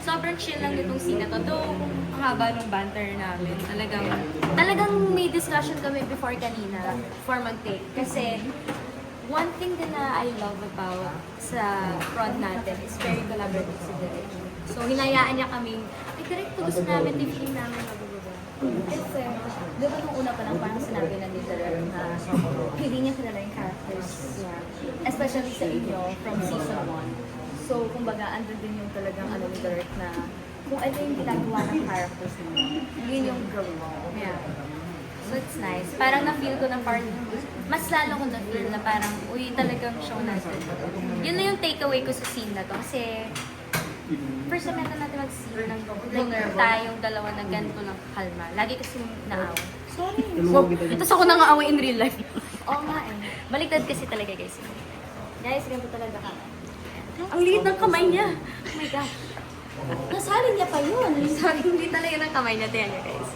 sobrang chill lang itong scene na to. Though, ang haba ng banter namin. Talagang may discussion kami before kanina, before mag-take. Kasi, one thing din na I love about sa front natin is very collaborative si Direk. So, hinayaan niya kaming, ay Direk, gusto namin, TV namin, mabababa. Kasi, di ba nung una pa lang parang sinabi na ni Direk na hindi niya kilala yung characters niya. Especially sa inyo, from season 1. So, kumbaga, andun din yung talagang ano ni Direk na kung ano yung ginagawa ng characters niya, yun yung gawin mo. Yeah. So it's nice. Parang na-feel ko na part, mas lalo ko na-feel na parang, uy, talagang show natin. Yun na yung takeaway ko sa scene na to. Kasi, first time natin mag-scene ng like, tayong dalawa na ganito lang kalma. Lagi kasi naawa. Sorry. Tapos ako nang-aaway in real life. Oo nga eh. Baliktad kasi talaga guys. Guys, ganito talaga ka. Ang liit ng kamay niya. Oh my gosh. Nasalin niya pa yun. Sorry, hindi talaga ng kamay niya. Tiyan niya guys.